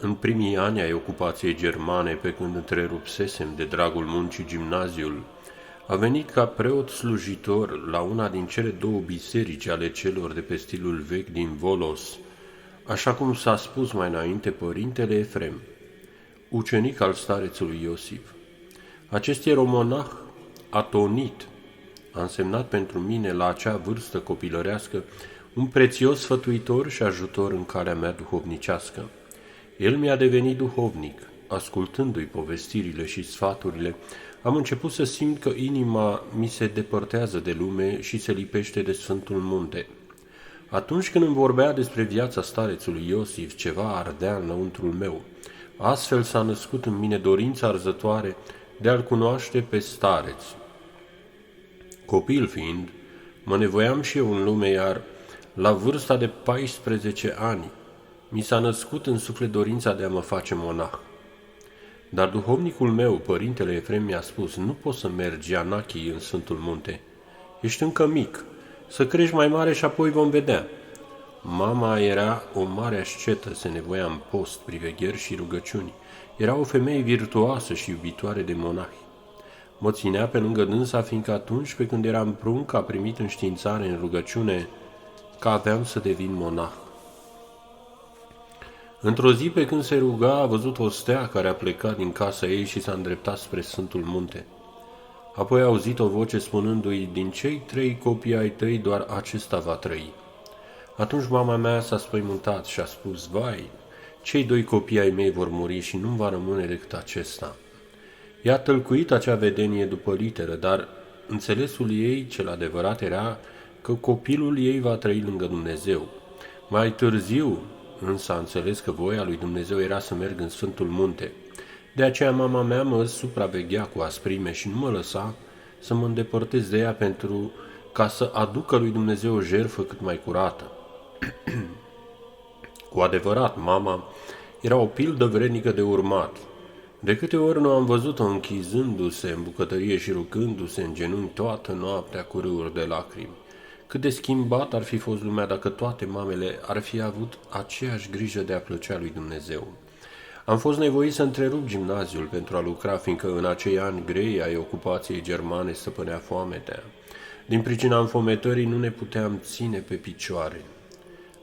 În primii ani ai ocupației germane, pe când întrerupsesem de dragul muncii gimnaziul, a venit ca preot slujitor la una din cele două biserici ale celor de pe stilul vechi din Volos, așa cum s-a spus mai înainte părintele Efrem, ucenic al starețului Iosif. Acest ieromonah atonit a însemnat pentru mine la acea vârstă copilărească un prețios sfătuitor și ajutor în calea mea duhovnicească. El mi-a devenit duhovnic. Ascultându-i povestirile și sfaturile, am început să simt că inima mi se depărtează de lume și se lipește de Sfântul Munte. Atunci când îmi vorbea despre viața starețului Iosif, ceva ardea înăuntrul meu. Astfel s-a născut în mine dorința arzătoare de a-l cunoaște pe stareț. Copil fiind, mă nevoiam și eu în lume, iar la vârsta de 14 ani mi s-a născut în suflet dorința de a mă face monah. Dar duhovnicul meu, părintele Efrem, mi-a spus, nu poți să mergi Anachi în Sfântul Munte. Ești încă mic, să crești mai mare și apoi vom vedea. Mama era o mare ascetă, se nevoia în post, privegheri și rugăciuni. Era o femeie virtuoasă și iubitoare de monahi. Mă ținea pe lângă dânsa, fiindcă atunci, pe când eram prunc, a primit înștiințare în rugăciune că aveam să devin monah. Într-o zi, pe când se ruga, a văzut o stea care a plecat din casa ei și s-a îndreptat spre Sfântul Munte. Apoi a auzit o voce spunându-i, din cei 3 copii ai tăi, doar acesta va trăi. Atunci mama mea s-a spăimântat și a spus, vai, cei 2 copii ai mei vor muri și nu-mi va rămâne decât acesta. I-a tălcuit acea vedenie după literă, dar înțelesul ei cel adevărat era că copilul ei va trăi lângă Dumnezeu. Mai târziu, însă a înțeles că voia lui Dumnezeu era să merg în Sfântul Munte. De aceea mama mea mă supraveghea cu asprime și nu mă lăsa să mă îndepărtez de ea pentru ca să aducă lui Dumnezeu o jertfă cât mai curată. Cu adevărat, mama era o pildă vrednică de urmat. De câte ori nu am văzut-o închizându-se în bucătărie și rugându-se în genunchi toată noaptea cu râuri de lacrimi. Cât de schimbat ar fi fost lumea dacă toate mamele ar fi avut aceeași grijă de a plăcea lui Dumnezeu. Am fost nevoit să întrerup gimnaziul pentru a lucra, fiindcă în acei ani grei ai ocupației germane stăpânea foametea. Din pricina înfometării nu ne puteam ține pe picioare.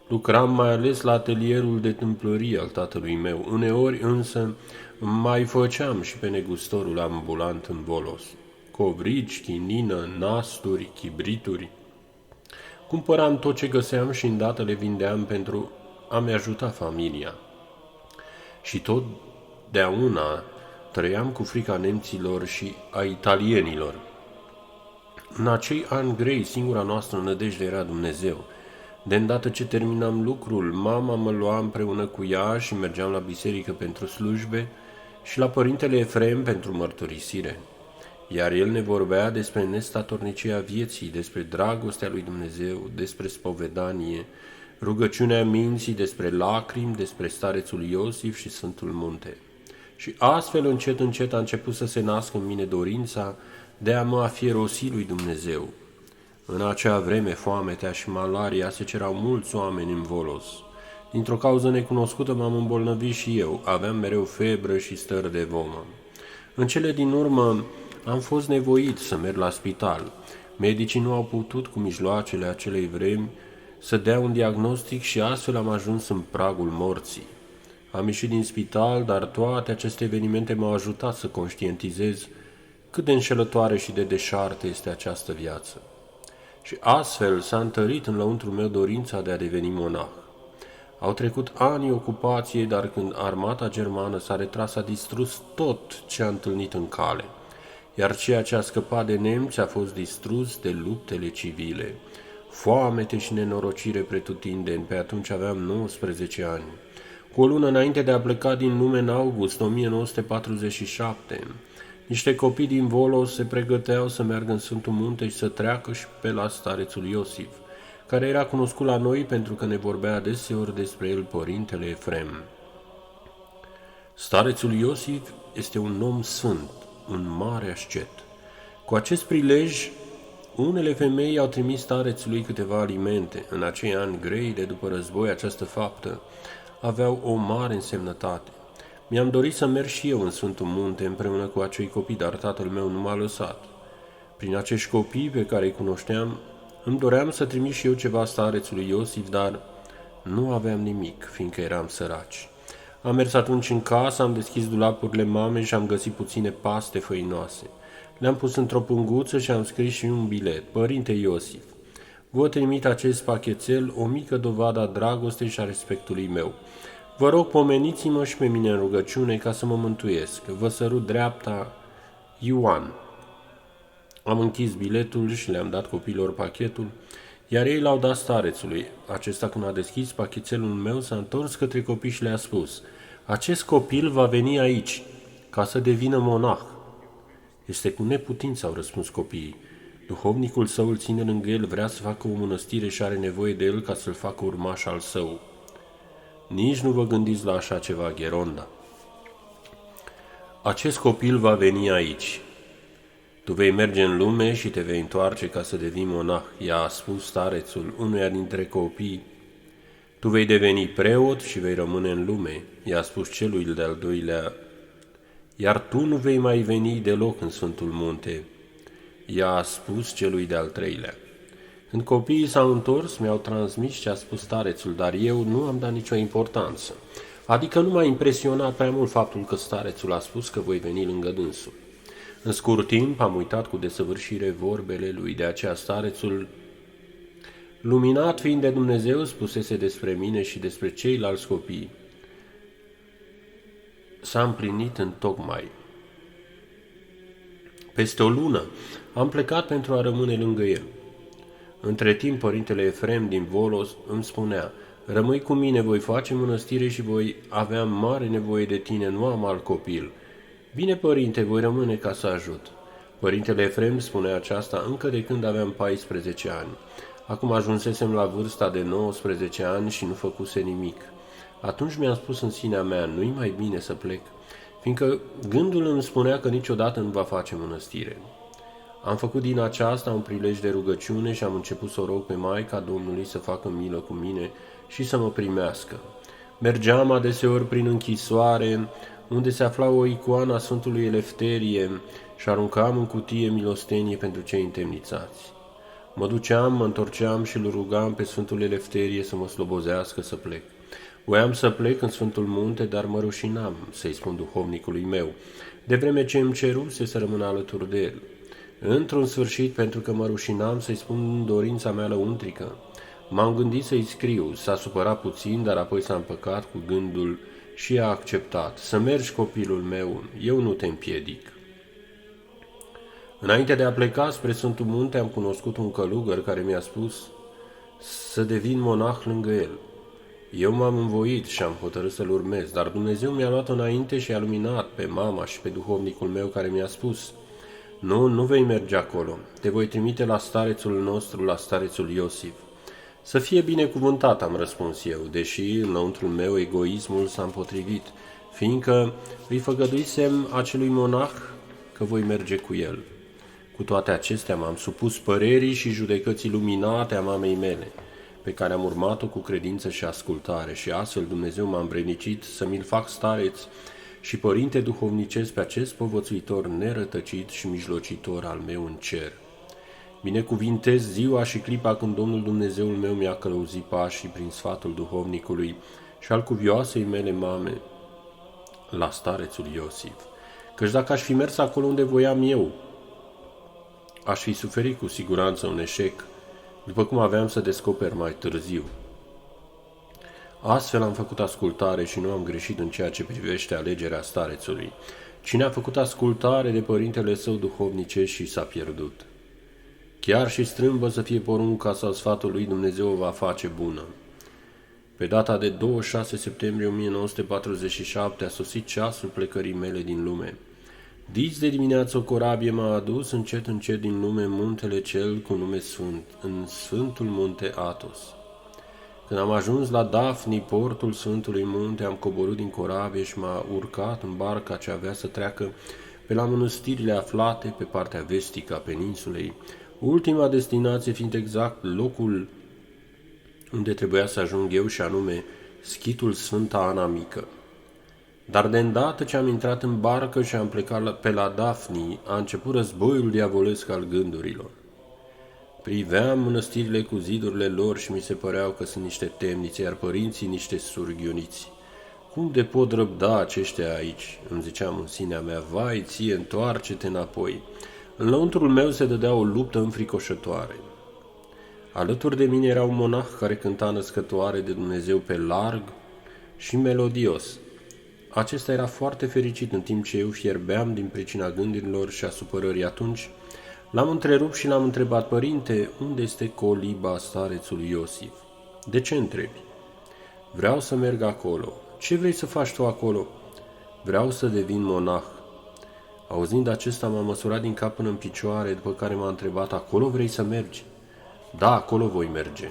Lucram mai ales la atelierul de tâmplărie al tatălui meu, uneori însă mai făceam și pe negustorul ambulant în Volos. Covrici, chinină, nasturi, chibrituri. Cumpăram tot ce găseam și îndată le vindeam pentru a-mi ajuta familia. Și totdeauna trăiam cu frica nemților și a italienilor. În acei ani grei, singura noastră nădejde era Dumnezeu. De îndată ce terminam lucrul, mama mă lua împreună cu ea și mergeam la biserică pentru slujbe și la părintele Efrem pentru mărturisire. Iar el ne vorbea despre nestatornicia vieții, despre dragostea lui Dumnezeu, despre spovedanie, rugăciunea minții, despre lacrimi, despre starețul Iosif și Sfântul Munte. Și astfel încet, încet a început să se nască în mine dorința de a mă afierosi lui Dumnezeu. În acea vreme, foametea și malaria se cerau mulți oameni în Volos. Dintr-o cauză necunoscută m-am îmbolnăvit și eu, aveam mereu febră și stări de vomă. În cele din urmă am fost nevoit să merg la spital. Medicii nu au putut, cu mijloacele acelei vremi, să dea un diagnostic și astfel am ajuns în pragul morții. Am ieșit din spital, dar toate aceste evenimente m-au ajutat să conștientizez cât de înșelătoare și de deșartă este această viață. Și astfel s-a întărit în lăuntrul meu dorința de a deveni monah. Au trecut ani ocupației, dar când armata germană s-a retras, a distrus tot ce a întâlnit în cale, iar ceea ce a scăpat de nemți a fost distrus de luptele civile. Foamete și nenorocire pretutindeni, pe atunci aveam 19 ani. Cu o lună înainte de a pleca din lume în august 1947, niște copii din Volos se pregăteau să meargă în Sfântul Munte și să treacă și pe la starețul Iosif, care era cunoscut la noi pentru că ne vorbea adeseori despre el părintele Efrem. Starețul Iosif este un om sfânt, un mare ascet. Cu acest prilej, unele femei au trimis starețului câteva alimente. În acei ani grei de după război, această faptă aveau o mare însemnătate. Mi-am dorit să merg și eu în Sfântul Munte împreună cu acei copii, dar tatăl meu nu m-a lăsat. Prin acești copii pe care îi cunoșteam, îmi doream să trimit și eu ceva starețului Iosif, dar nu aveam nimic, fiindcă eram săraci. Am mers atunci în casă, am deschis dulapurile mamei și am găsit puține paste făinoase. Le-am pus într-o punguță și am scris și un bilet. Părinte Iosif, vă trimit acest pachetel, o mică dovadă a dragostei și a respectului meu. Vă rog, pomeniți-mă și pe mine în rugăciune ca să mă mântuiesc. Vă sărut dreapta, Ioan. Am închis biletul și le-am dat copiilor pachetul, iar ei l-au dat starețului. Acesta, când a deschis pachetelul meu, s-a întors către copii și le-a spus: acest copil va veni aici, ca să devină monah. Este cu neputință, au răspuns copiii. Duhovnicul său îl ține lângă el, vrea să facă o mănăstire și are nevoie de el ca să-l facă urmaș al său. Nici nu vă gândiți la așa ceva, Gheronda. Acest copil va veni aici. Tu vei merge în lume și te vei întoarce ca să devii monah, i-a spus starețul unuia dintre copii. Tu vei deveni preot și vei rămâne în lume, i-a spus celui de-al doilea. Iar tu nu vei mai veni deloc în Sfântul Munte, i-a spus celui de-al treilea. Când copiii s-au întors, mi-au transmis ce a spus starețul, dar eu nu am dat nicio importanță. Adică nu m-a impresionat prea mult faptul că starețul a spus că voi veni lângă dânsul. În scurt timp am uitat cu desăvârșire vorbele lui, de aceea starețul, luminat fiind de Dumnezeu, spusese despre mine și despre ceilalți copii. S-a împlinit întocmai. Peste o lună am plecat pentru a rămâne lângă el. Între timp, părintele Efrem din Volos îmi spunea: rămâi cu mine, voi face mănăstire și voi avea mare nevoie de tine, nu am alt copil. Bine, părinte, voi rămâne ca să ajut. Părintele Efrem spunea aceasta încă de când aveam 14 ani. Acum ajunsesem la vârsta de 19 ani și nu făcuse nimic. Atunci mi-am spus în sinea mea: nu-i mai bine să plec, fiindcă gândul îmi spunea că niciodată nu va face mănăstire. Am făcut din aceasta un prilej de rugăciune și am început să o rog pe Maica Domnului să facă milă cu mine și să mă primească. Mergeam adeseori prin închisoare, unde se afla o icoană a Sfântului Elefterie, și aruncam în cutie milostenie pentru cei întemnițați. Mă duceam, mă întorceam și îl rugam pe Sfântul Elefterie să mă slobozească să plec. Voiam să plec în Sfântul Munte, dar mă rușinam să-i spun duhovnicului meu, de vreme ce îmi ceruse să rămân alături de el. Într-un sfârșit, pentru că mă rușinam să-i spun dorința mea lăuntrică, m-am gândit să-i scriu. S-a supărat puțin, dar apoi s-a împăcat cu gândul și a acceptat. Să mergi, copilul meu, eu nu te împiedic. Înainte de a pleca spre Sfântul Munte, am cunoscut un călugăr care mi-a spus să devin monah lângă el. Eu m-am învoit și am hotărât să-l urmez, dar Dumnezeu mi-a luat înainte și a luminat pe mama și pe duhovnicul meu, care mi-a spus: nu vei merge acolo, te voi trimite la starețul nostru, la starețul Iosif. Să fie binecuvântat, am răspuns eu, deși înăuntrul meu egoismul s-a împotrivit, fiindcă îi făgăduisem acelui monah că voi merge cu el. Cu toate acestea m-am supus părerii și judecății luminate a mamei mele, pe care am urmat-o cu credință și ascultare, și astfel Dumnezeu m-a îmbrănicit să mi-l fac stareț și părinte duhovnicesc pe acest povățuitor nerătăcit și mijlocitor al meu în cer. Binecuvintez ziua și clipa când Domnul Dumnezeul meu mi-a călăuzit pașii prin sfatul duhovnicului și al cuvioasei mele mame la starețul Iosif, căci dacă aș fi mers acolo unde voiam eu, aș fi suferit cu siguranță un eșec, după cum aveam să descoper mai târziu. Astfel am făcut ascultare și nu am greșit în ceea ce privește alegerea starețului. Cine a făcut ascultare de părintele său duhovnicesc și s-a pierdut. Chiar și strâmbă să fie porunca sau sfatul lui, Dumnezeu o va face bună. Pe data de 26 septembrie 1947 a sosit ceasul plecării mele din lume. Dis de dimineață o corabie m-a adus încet încet din lume în muntele cel cu nume sfânt, în Sfântul Munte Athos. Când am ajuns la Dafni, portul Sfântului Munte, am coborât din corabie și m-a urcat în barca ce avea să treacă pe la mănăstirile aflate pe partea vestică a peninsulei, ultima destinație fiind exact locul unde trebuia să ajung eu, și anume Schitul Sfânta Ana Mică. Dar de îndată ce am intrat în barcă și am plecat pe la Dafni, a început războiul diavolesc al gândurilor. Priveam mănăstirile cu zidurile lor și mi se păreau că sunt niște temnițe, iar părinții niște surghiuniți. Cum de pot răbda aceștia aici? Îmi ziceam în sinea mea, vai ție, întoarce-te înapoi. În lăuntrul meu se dădea o luptă înfricoșătoare. Alături de mine era un monah care cânta născătoare de Dumnezeu pe larg și melodios. Acesta era foarte fericit în timp ce eu fierbeam din pricina gândurilor și a supărării. Atunci l-am întrerupt și l-am întrebat, părinte, unde este coliba starețului Iosif? De ce întrebi? Vreau să merg acolo. Ce vrei să faci tu acolo? Vreau să devin monah. Auzind acesta, m-am măsurat din cap până în picioare, după care m-a întrebat, acolo vrei să mergi? Da, acolo voi merge.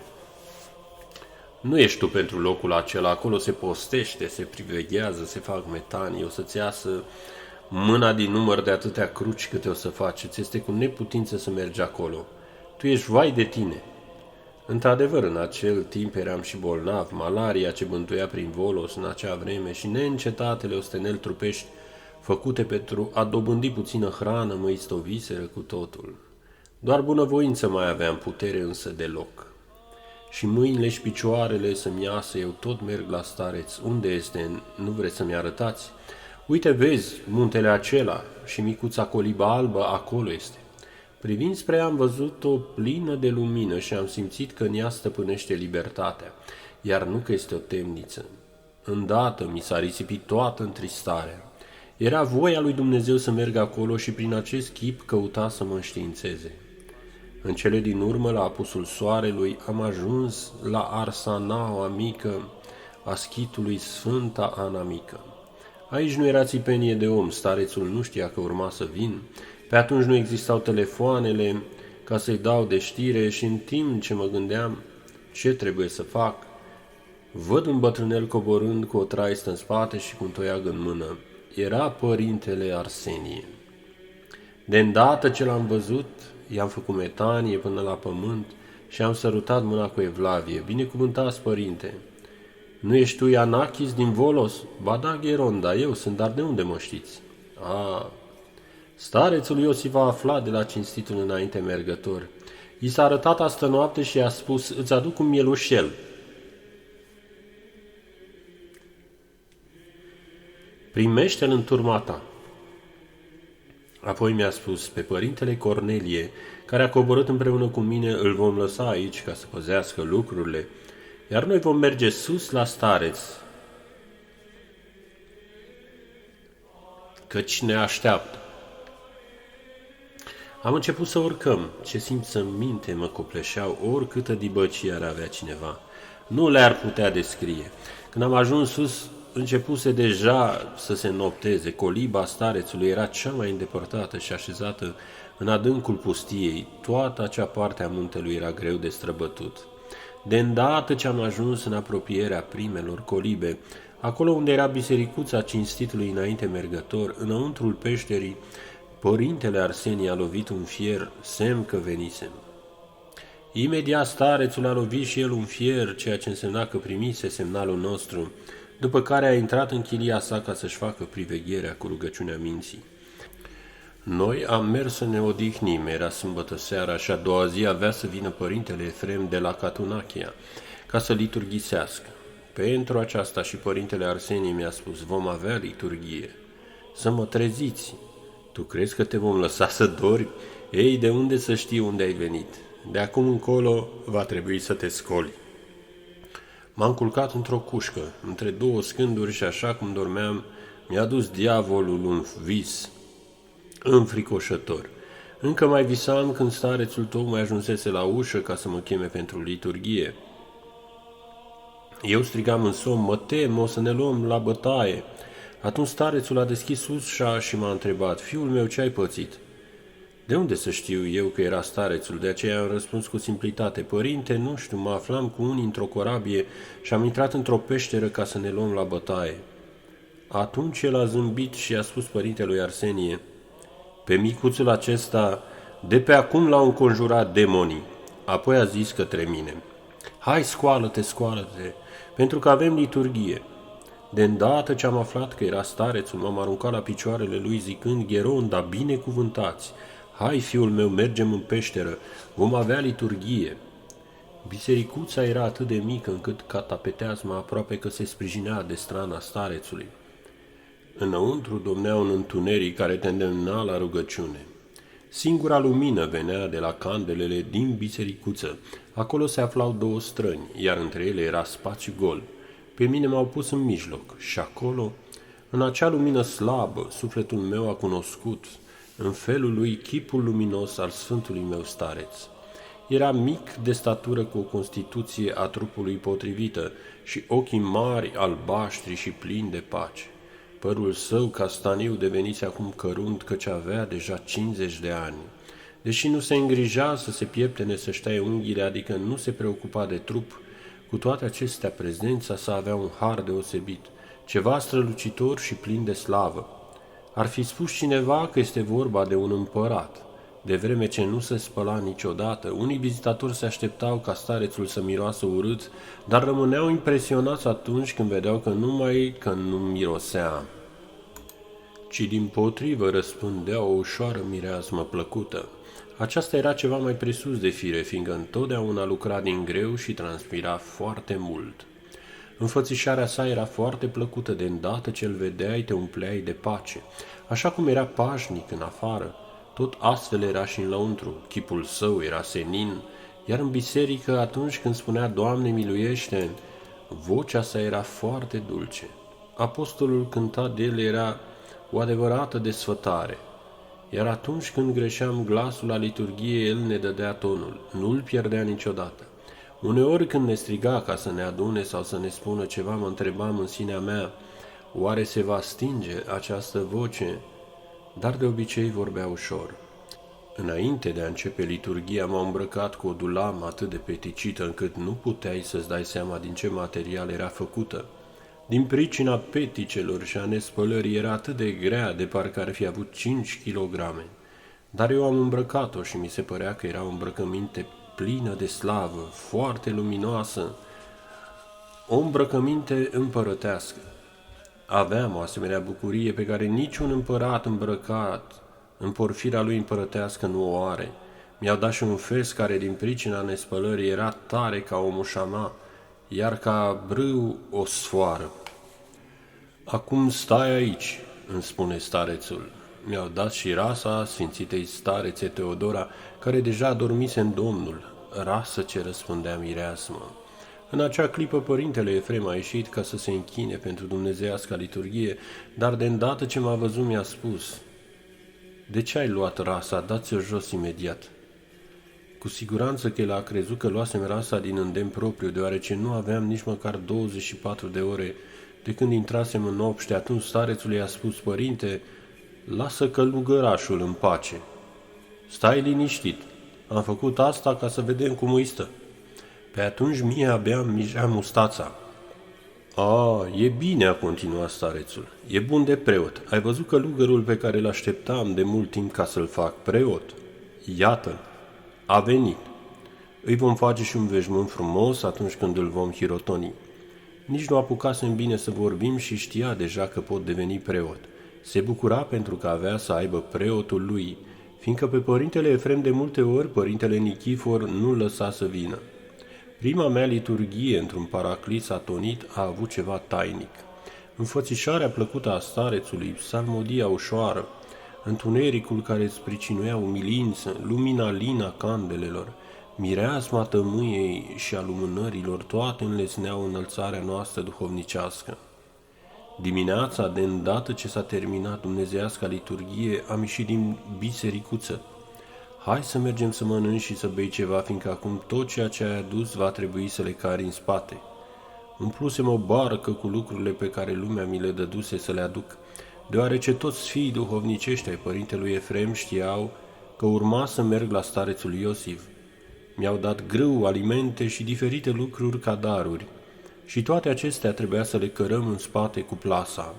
Nu ești tu pentru locul acela, acolo se postește, se priveghează, se fac metanii, o să-ți iasă mâna din număr de atâtea cruci câte o să faci, ți este cu neputință să mergi acolo. Tu ești vai de tine. Într-adevăr, în acel timp eram și bolnav, malaria ce bântuia prin Volos în acea vreme și neîncetatele osteneli trupești făcute pentru a dobândi puțină hrană mă istoviseră cu totul. Doar bunăvoință mai aveam, putere însă deloc. Și mâinile și picioarele să-mi iasă, eu tot merg la stareț. Unde este? Nu vreți să-mi arătați? Uite, vezi, muntele acela și micuța colibă albă, acolo este. Privind spre ea am văzut-o plină de lumină și am simțit că în ea stăpânește libertatea, iar nu că este o temniță. Îndată mi s-a risipit toată întristarea. Era voia lui Dumnezeu să merg acolo și prin acest chip căuta să mă înștiințeze. În cele din urmă, la apusul soarelui, am ajuns la Arsanaua mică a schitului Sfânta Ana Mică. Aici nu era țipenie de om, starețul nu știa că urma să vin. Pe atunci nu existau telefoanele ca să-i dau de știre și în timp ce mă gândeam ce trebuie să fac, văd un bătrânel coborând cu o traistă în spate și cu un toiag în mână. Era părintele Arsenie. De îndată ce l-am văzut, i-am făcut metanie până la pământ și am sărutat mâna cu evlavie. Binecuvântați, părinte! Nu ești tu Ianachis din Volos? Ba da, Gheron, da, eu sunt, dar de unde mă știți? Starețul Iosif a aflat de la cinstitul înainte mergător. I s-a arătat astă noapte și i-a spus, îți aduc un mielușel. Primește-l în turma ta. Apoi mi-a spus, pe părintele Cornelie, care a coborât împreună cu mine, îl vom lăsa aici ca să păzească lucrurile, iar noi vom merge sus la stareț, căci ne așteaptă. Am început să urcăm. Ce simțăminte mă copleșeau, oricâtă dibăcie ar avea cineva. Nu le-ar putea descrie. Când am ajuns sus, începuse deja să se nopteze. Coliba starețului era cea mai îndepărtată și așezată în adâncul pustiei. Toată acea parte a muntelui era greu de străbătut. De îndată ce am ajuns în apropierea primelor colibe, acolo unde era bisericuța cinstitului înainte mergător, înăuntrul peșterii, părintele Arsenie a lovit un fier, semn că venisem. Imediat starețul a lovit și el un fier, ceea ce însemna că primise semnalul nostru, după care a intrat în chilia sa ca să-și facă privegherea cu rugăciunea minții. Noi am mers să ne odihnim, era sâmbătă seara și a doua zi avea să vină părintele Efrem de la Catunachia ca să liturghisească. Pentru aceasta și părintele Arsenie mi-a spus, vom avea liturghie. Să mă treziți. Tu crezi că te vom lăsa să dormi? Ei, de unde să știi unde ai venit? De acum încolo va trebui să te scoli. M-am culcat într-o cușcă, între două scânduri și așa cum dormeam, mi-a dus diavolul un vis înfricoșător. Încă mai visam când starețul tocmai ajunsese la ușă ca să mă cheme pentru liturghie. Eu strigam în somn, mă tem, o să ne luăm la bătaie. Atunci starețul a deschis ușa și m-a întrebat, fiul meu, ce ai pățit? De unde să știu eu că era starețul? De aceea am răspuns cu simplitate, părinte, nu știu, mă aflam cu unii într-o corabie și am intrat într-o peșteră ca să ne luăm la bătaie. Atunci el a zâmbit și a spus părintelui Arsenie, pe micuțul acesta, de pe acum l-au înconjurat demonii. Apoi a zis către mine, Hai, scoală-te, scoală-te, pentru că avem liturghie. De îndată ce am aflat că era starețul, m-am aruncat la picioarele lui zicând, Gheronda, binecuvântați! Hai, fiul meu, mergem în peșteră, vom avea liturghie. Bisericuța era atât de mică încât catapeteazma aproape că se sprijinea de strana starețului. Înăuntru domnea un întuneric care te îndemna la rugăciune. Singura lumină venea de la candelele din bisericuță. Acolo se aflau două străni, iar între ele era spațiu gol. Pe mine m-au pus în mijloc și acolo, în acea lumină slabă, sufletul meu a cunoscut, în felul lui, chipul luminos al sfântului meu stareț. Era mic de statură cu o constituție a trupului potrivită și ochii mari, albaștri și plini de pace. Părul său castaniu devenise acum cărunt, căci avea deja 50 de ani. Deși nu se îngrija să se pieptene, să-și taie unghiile, adică nu se preocupa de trup, cu toate acestea prezența sa avea un har deosebit, ceva strălucitor și plin de slavă. Ar fi spus cineva că este vorba de un împărat. De vreme ce nu se spăla niciodată, unii vizitatori se așteptau ca starețul să miroasă urât, dar rămâneau impresionați atunci când vedeau că numai că nu mirosea, ci dimpotrivă răspândea o ușoară mireasmă plăcută. Aceasta era ceva mai presus de fire, fiindcă întotdeauna lucra din greu și transpira foarte mult. Înfățișarea sa era foarte plăcută, de îndată ce îl vedeai te umpleai de pace. Așa cum era pașnic în afară, tot astfel era și în lăuntru. Chipul său era senin, iar în biserică, atunci când spunea Doamne miluiește, vocea sa era foarte dulce. Apostolul cântat de el era o adevărată desfătare, iar atunci când greșeam glasul la liturghie, el ne dădea tonul, nu-l pierdea niciodată. Uneori când ne striga ca să ne adune sau să ne spună ceva, mă întrebam în sinea mea, oare se va stinge această voce? Dar de obicei vorbea ușor. Înainte de a începe liturghia, m-am îmbrăcat cu o dulamă atât de peticită încât nu puteai să-ți dai seama din ce material era făcută. Din pricina peticelor și a nespălării era atât de grea de parcă ar fi avut 5 kilograme. Dar eu am îmbrăcat-o și mi se părea că era o îmbrăcăminte plină de slavă, foarte luminoasă, o îmbrăcăminte împărătească. Aveam o asemenea bucurie pe care niciun împărat îmbrăcat în porfira lui împărătească nu o are. Mi-au dat și un fes care din pricina nespălării era tare ca o mușama, iar ca brâu o sfoară. Acum stai aici, îmi spune starețul. Mi-au dat și rasa sfințitei starețe Teodora, care deja dormise în Domnul, rasă ce răspundea mireasmă. În acea clipă părintele Efrem a ieșit ca să se închine pentru dumnezeiasca liturghie, dar de îndată ce m-a văzut mi-a spus, de ce ai luat rasa? Dați-o jos imediat. Cu siguranță că el a crezut că luasem rasa din îndemn propriu, deoarece nu aveam nici măcar 24 de ore de când intrasem în obște. Atunci starețul i-a spus, părinte, lasă călugărașul în pace. Stai liniștit, am făcut asta ca să vedem cum îi stă. Pe atunci mie abia îmi mijea mustața. E bine, a continuat starețul. E bun de preot. Ai văzut călugărul pe care îl așteptam de mult timp ca să-l fac preot? Iată-l. A venit. Îi vom face și un veșmânt frumos atunci când îl vom hirotoni. Nici nu apucasem bine să vorbim și știa deja că pot deveni preot. Se bucura pentru că avea să aibă preotul lui, fiindcă pe părintele Efrem de multe ori părintele Nichifor nu-l lăsa să vină. Prima mea liturghie într-un paraclis atonit a avut ceva tainic. Înfățișarea plăcută a starețului, psalmodia ușoară, întunericul care îți pricinuia umilință, lumina lină a candelelor, mireasma tămâiei și a lumânărilor, toate înlesneau înălțarea noastră duhovnicească. Dimineața, de îndată ce s-a terminat dumnezeiasca liturghie, am ieșit din bisericuță. Hai să mergem să mănânci și să bei ceva, fiindcă acum tot ceea ce ai adus va trebui să le cari în spate. Umplusem o barcă cu lucrurile pe care lumea mi le dăduse să le aduc, deoarece toți fiii duhovnicești ai părintelui Efrem știau că urma să merg la starețul Iosif. Mi-au dat grâu, alimente și diferite lucruri ca daruri, și toate acestea trebuia să le cărăm în spate cu plasa.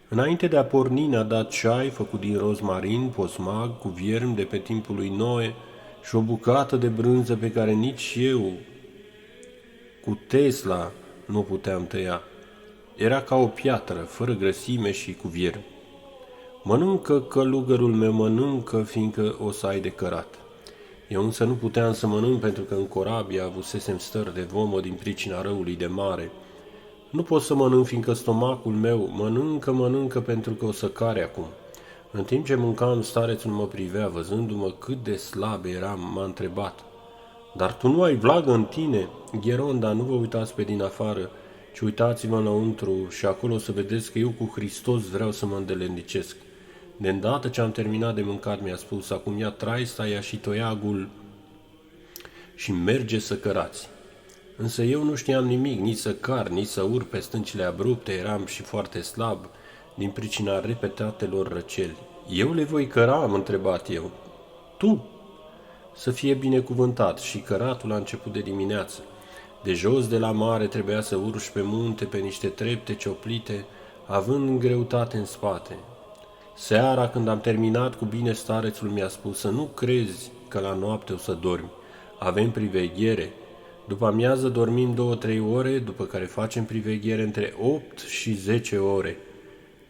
Înainte de a porni ne-a dat ceai făcut din rozmarin, posmag, cu viermi de pe timpul lui Noe și o bucată de brânză pe care nici eu Cu Tesla nu puteam tăia. Era ca o piatră, fără grăsime și cu viermi. Mănâncă, călugărul meu, mănâncă, fiindcă o să ai de cărat. Eu însă nu puteam să mănânc pentru că în corabie avusesem stări de vomă din pricina răului de mare. Nu pot să mănânc, fiindcă stomacul meu mănâncă pentru că o să care acum. În timp ce mâncam, starețul mă privea, văzându-mă cât de slab eram, m-a întrebat: Dar tu nu ai vlagă în tine? Gheronda, nu vă uitați pe din afară, ci uitați-vă înăuntru și acolo o să vedeți că eu cu Hristos vreau să mă îndeletnicesc. De îndată ce am terminat de mâncat, mi-a spus: Acum ia traista și toiagul și merge să cărați. Însă eu nu știam nimic, nici să car, nici să urc pe stâncile abrupte, eram și foarte slab din pricina repetatelor răceli. Eu le voi căra, am întrebat eu. Tu? Să fie binecuvântat. Și căratul a început de dimineață. De jos de la mare trebuia să urci pe munte pe niște trepte cioplite, având greutate în spate. Seara, când am terminat cu bine, starețul mi-a spus: Să nu crezi că la noapte o să dormi. Avem priveghere. După amiază dormim 2-3 ore, după care facem priveghere între 8 și 10 ore.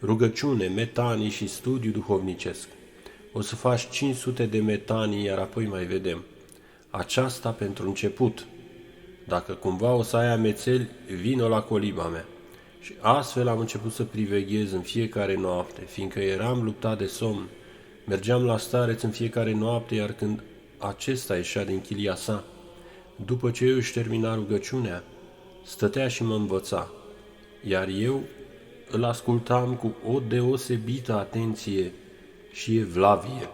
Rugăciune, metanii și studiu duhovnicesc. O să faci 500 de metanii, iar apoi mai vedem. Aceasta pentru început. Dacă cumva o să ai amețeli, vino la coliba mea. Și astfel am început să priveghez în fiecare noapte, fiindcă eram luptat de somn. Mergeam la stareț în fiecare noapte, iar când acesta ieșea din chilia sa, după ce eu își termina rugăciunea, stătea și mă învăța, iar eu îl ascultam cu o deosebită atenție și evlavie.